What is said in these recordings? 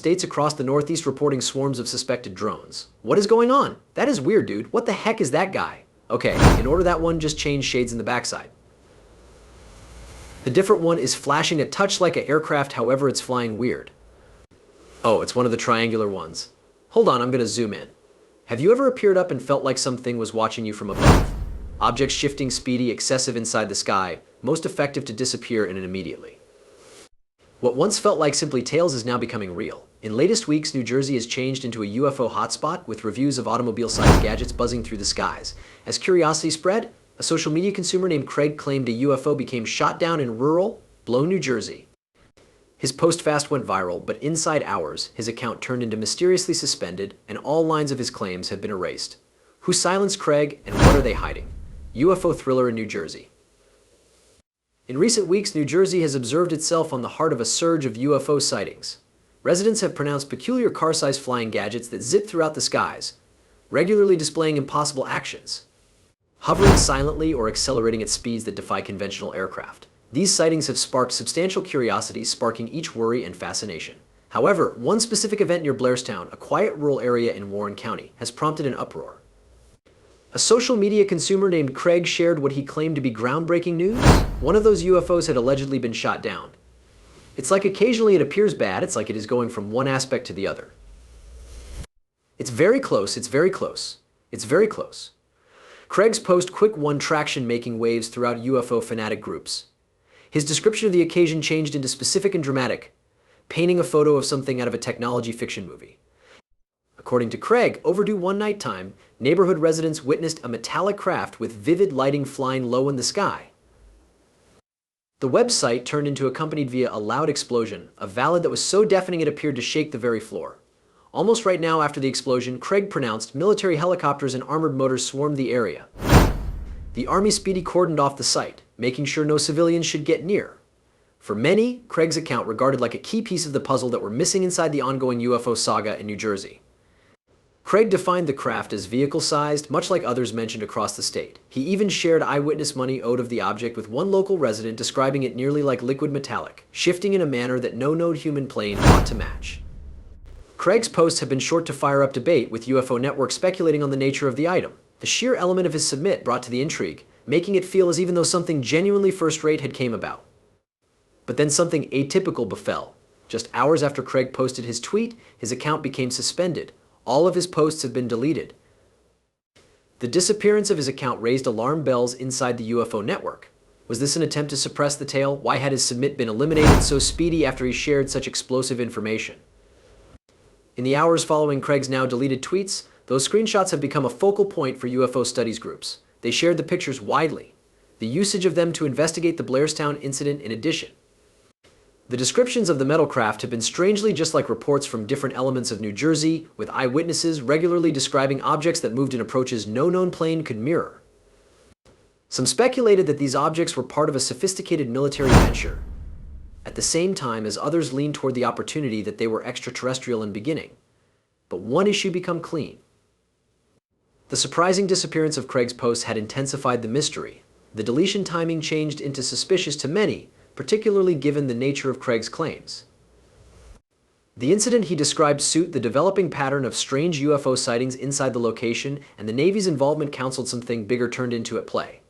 states across the Northeast reporting swarms of suspected drones. What is going on? That is weird, dude. What the heck is that guy? Okay, in order that one just changed shades in the backside. The different one is flashing a touch like an aircraft, however it's flying weird. Oh, it's one of the triangular ones. Hold on, I'm gonna zoom in. Have you ever appeared up and felt like something was watching you from above? Objects shifting, speedy, excessive inside the sky, most effective to disappear in it immediately. What once felt like simply tales is now becoming real. In latest weeks, New Jersey has changed into a UFO hotspot with reviews of automobile-sized gadgets buzzing through the skies. As curiosity spread, a social media consumer named Craig claimed a UFO became shot down in rural, Blow, New Jersey. His post fast went viral, but inside hours, his account turned into mysteriously suspended, and all lines of his claims have been erased. Who silenced Craig, and what are they hiding? UFO thriller in New Jersey. In recent weeks, New Jersey has observed itself on the heart of a surge of UFO sightings. Residents have pronounced peculiar car-sized flying gadgets that zip throughout the skies, regularly displaying impossible actions, hovering silently or accelerating at speeds that defy conventional aircraft. These sightings have sparked substantial curiosity, sparking each worry and fascination. However, one specific event near Blairstown, a quiet rural area in Warren County, has prompted an uproar. A social media consumer named Craig shared what he claimed to be groundbreaking news. One of those UFOs had allegedly been shot down. It's like occasionally it appears bad, it's like it is going from one aspect to the other. It's very close, it's very close, it's very close. Craig's post quick won traction, making waves throughout UFO fanatic groups. His description of the occasion changed into specific and dramatic, painting a photo of something out of a technology fiction movie. According to Craig, overdue one night time, neighborhood residents witnessed a metallic craft with vivid lighting flying low in the sky. The website turned into accompanied via a loud explosion, a valid that was so deafening it appeared to shake the very floor. Almost right now after the explosion, Craig pronounced military helicopters and armored motors swarmed the area. The Army speedy cordoned off the site, making sure no civilians should get near. For many, Craig's account regarded like a key piece of the puzzle that were missing inside the ongoing UFO saga in New Jersey. Craig defined the craft as vehicle-sized, much like others mentioned across the state. He even shared eyewitness money owed of the object with one local resident describing it nearly like liquid metallic, shifting in a manner that no known human plane ought to match. Craig's posts have been short to fire up debate, with UFO Network speculating on the nature of the item. The sheer element of his submit brought to the intrigue, making it feel as even though something genuinely first-rate had came about. But then something atypical befell. Just hours after Craig posted his tweet, his account became suspended. All of his posts have been deleted. The disappearance of his account raised alarm bells inside the UFO network. Was this an attempt to suppress the tale? Why had his submit been eliminated so speedy after he shared such explosive information? In the hours following Craig's now deleted tweets, those screenshots have become a focal point for UFO studies groups. They shared the pictures widely, the usage of them to investigate the Blairstown incident in addition. The descriptions of the metal craft have been strangely just like reports from different elements of New Jersey, with eyewitnesses regularly describing objects that moved in approaches no known plane could mirror. Some speculated that these objects were part of a sophisticated military venture, at the same time as others leaned toward the opportunity that they were extraterrestrial in beginning. But one issue became clean. The surprising disappearance of Craig's posts had intensified the mystery. The deletion timing changed into suspicious to many, particularly given the nature of Craig's claims. The incident he described suit the developing pattern of strange UFO sightings inside the location, and the Navy's involvement counseled something bigger turned into at play.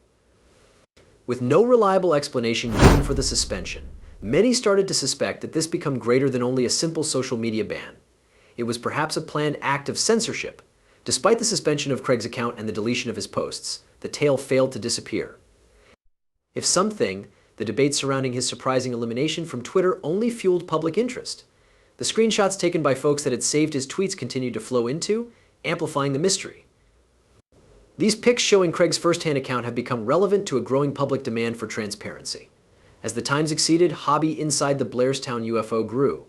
With no reliable explanation given for the suspension, many started to suspect that this became greater than only a simple social media ban. It was perhaps a planned act of censorship. Despite the suspension of Craig's account and the deletion of his posts, the tale failed to disappear. If something, the debate surrounding his surprising elimination from Twitter only fueled public interest. The screenshots taken by folks that had saved his tweets continued to flow into, amplifying the mystery. These pics showing Craig's first-hand account have become relevant to a growing public demand for transparency. As the times exceeded, hobby inside the Blairstown UFO grew.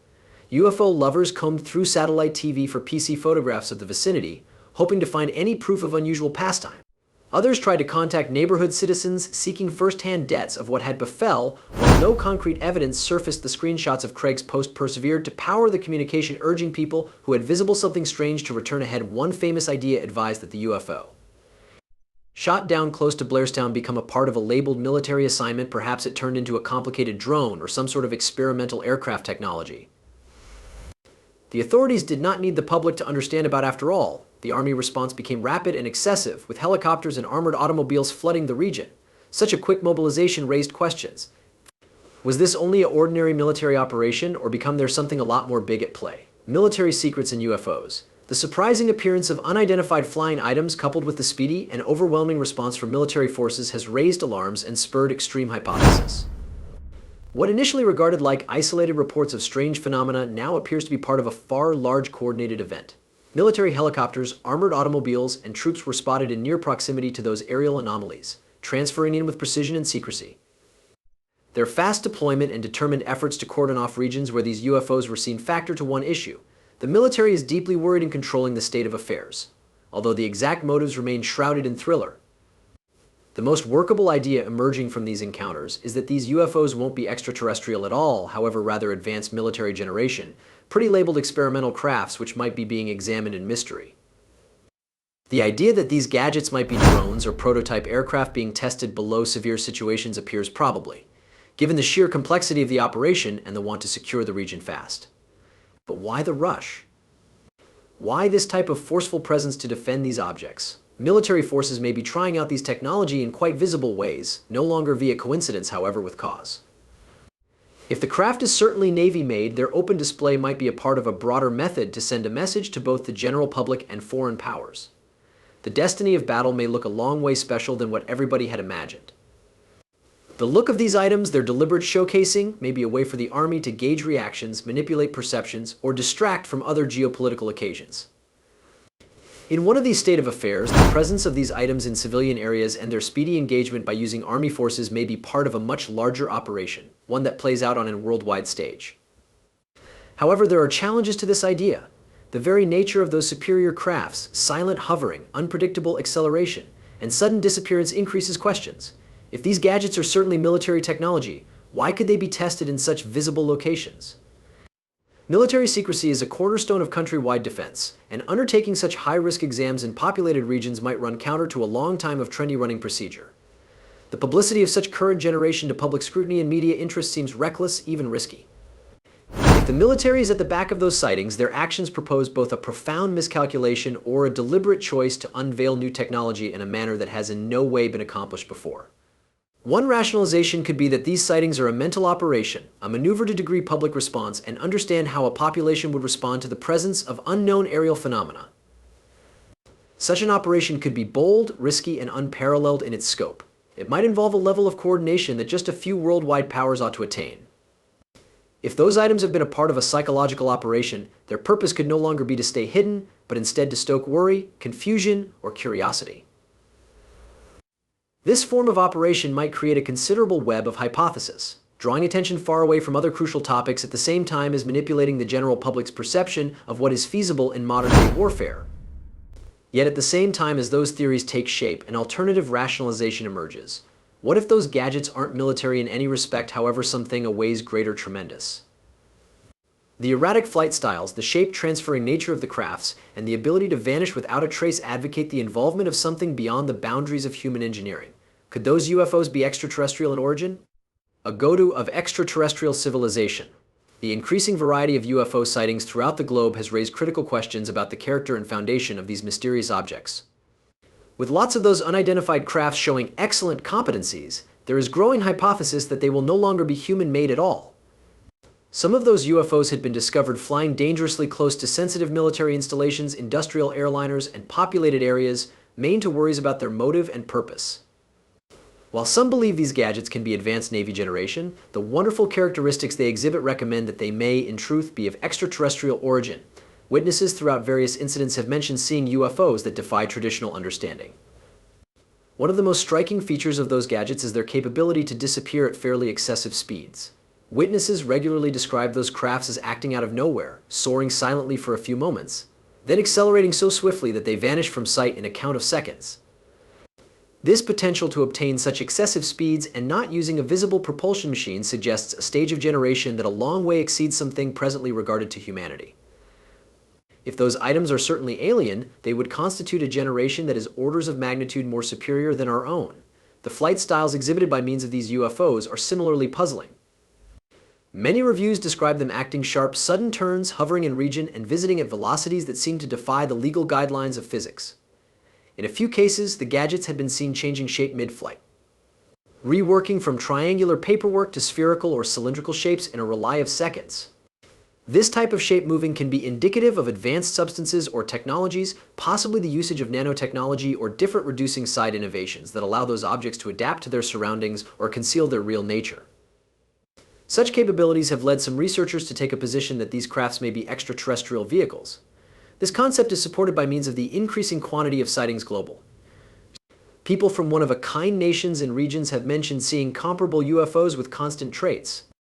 UFO lovers combed through satellite TV for PC photographs of the vicinity, hoping to find any proof of unusual pastime. Others tried to contact neighborhood citizens seeking first-hand debts of what had befell, while no concrete evidence surfaced. The screenshots of Craig's post persevered to power the communication, urging people who had visible something strange to return ahead. One famous idea advised that the UFO shot down close to Blairstown become a part of a labeled military assignment. Perhaps it turned into a complicated drone or some sort of experimental aircraft technology. The authorities did not need the public to understand about after all. The Army response became rapid and excessive, with helicopters and armored automobiles flooding the region. Such a quick mobilization raised questions. Was this only an ordinary military operation, or become there something a lot more big at play? Military secrets and UFOs. The surprising appearance of unidentified flying items coupled with the speedy and overwhelming response from military forces has raised alarms and spurred extreme hypotheses. What initially regarded like isolated reports of strange phenomena now appears to be part of a far large coordinated event. Military helicopters, armored automobiles, and troops were spotted in near proximity to those aerial anomalies, transferring in with precision and secrecy. Their fast deployment and determined efforts to cordon off regions where these UFOs were seen factor to one issue. The military is deeply worried in controlling the state of affairs, although the exact motives remain shrouded in thriller. The most workable idea emerging from these encounters is that these UFOs won't be extraterrestrial at all, however rather advanced military generation, pretty labeled experimental crafts which might be being examined in mystery. The idea that these gadgets might be drones or prototype aircraft being tested below severe situations appears probably, given the sheer complexity of the operation and the want to secure the region fast. But why the rush? Why this type of forceful presence to defend these objects? Military forces may be trying out these technology in quite visible ways, no longer via coincidence, however, with cause. If the craft is certainly Navy-made, their open display might be a part of a broader method to send a message to both the general public and foreign powers. The destiny of battle may look a long way special than what everybody had imagined. The look of these items, their deliberate showcasing, may be a way for the Army to gauge reactions, manipulate perceptions, or distract from other geopolitical occasions. In one of these state of affairs, the presence of these items in civilian areas and their speedy engagement by using Army forces may be part of a much larger operation, one that plays out on a worldwide stage. However, there are challenges to this idea. The very nature of those superior crafts, silent hovering, unpredictable acceleration, and sudden disappearance increases questions. If these gadgets are certainly military technology, why could they be tested in such visible locations? Military secrecy is a cornerstone of countrywide defense, and undertaking such high-risk exams in populated regions might run counter to a long time of trendy running procedure. The publicity of such current generation to public scrutiny and media interest seems reckless, even risky. If the military is at the back of those sightings, their actions propose both a profound miscalculation or a deliberate choice to unveil new technology in a manner that has in no way been accomplished before. One rationalization could be that these sightings are a mental operation, a maneuver to degree public response and understand how a population would respond to the presence of unknown aerial phenomena. Such an operation could be bold, risky, and unparalleled in its scope. It might involve a level of coordination that just a few worldwide powers ought to attain. If those items have been a part of a psychological operation, their purpose could no longer be to stay hidden, but instead to stoke worry, confusion, or curiosity. This form of operation might create a considerable web of hypothesis, drawing attention far away from other crucial topics at the same time as manipulating the general public's perception of what is feasible in modern-day warfare. Yet at the same time as those theories take shape, an alternative rationalization emerges. What if those gadgets aren't military in any respect, however something a ways greater tremendous? The erratic flight styles, the shape-transferring nature of the crafts, and the ability to vanish without a trace advocate the involvement of something beyond the boundaries of human engineering. Could those UFOs be extraterrestrial in origin? A go-to of extraterrestrial civilization. The increasing variety of UFO sightings throughout the globe has raised critical questions about the character and foundation of these mysterious objects. With lots of those unidentified crafts showing excellent competencies, there is growing hypothesis that they will no longer be human-made at all. Some of those UFOs had been discovered flying dangerously close to sensitive military installations, industrial airliners, and populated areas, main to worries about their motive and purpose. While some believe these gadgets can be advanced Navy generation, the wonderful characteristics they exhibit recommend that they may, in truth, be of extraterrestrial origin. Witnesses throughout various incidents have mentioned seeing UFOs that defy traditional understanding. One of the most striking features of those gadgets is their capability to disappear at fairly excessive speeds. Witnesses regularly describe those crafts as acting out of nowhere, soaring silently for a few moments, then accelerating so swiftly that they vanish from sight in a count of seconds. This potential to obtain such excessive speeds and not using a visible propulsion machine suggests a stage of generation that a long way exceeds something presently regarded to humanity. If those items are certainly alien, they would constitute a generation that is orders of magnitude more superior than our own. The flight styles exhibited by means of these UFOs are similarly puzzling. Many reviews describe them acting sharp sudden turns, hovering in region, and visiting at velocities that seem to defy the legal guidelines of physics. In a few cases, the gadgets had been seen changing shape mid-flight, reworking from triangular paperwork to spherical or cylindrical shapes in a relay of seconds. This type of shape moving can be indicative of advanced substances or technologies, possibly the usage of nanotechnology or different reducing side innovations that allow those objects to adapt to their surroundings or conceal their real nature. Such capabilities have led some researchers to take a position that these crafts may be extraterrestrial vehicles. This concept is supported by means of the increasing quantity of sightings global. People from one-of-a-kind nations and regions have mentioned seeing comparable UFOs with constant traits.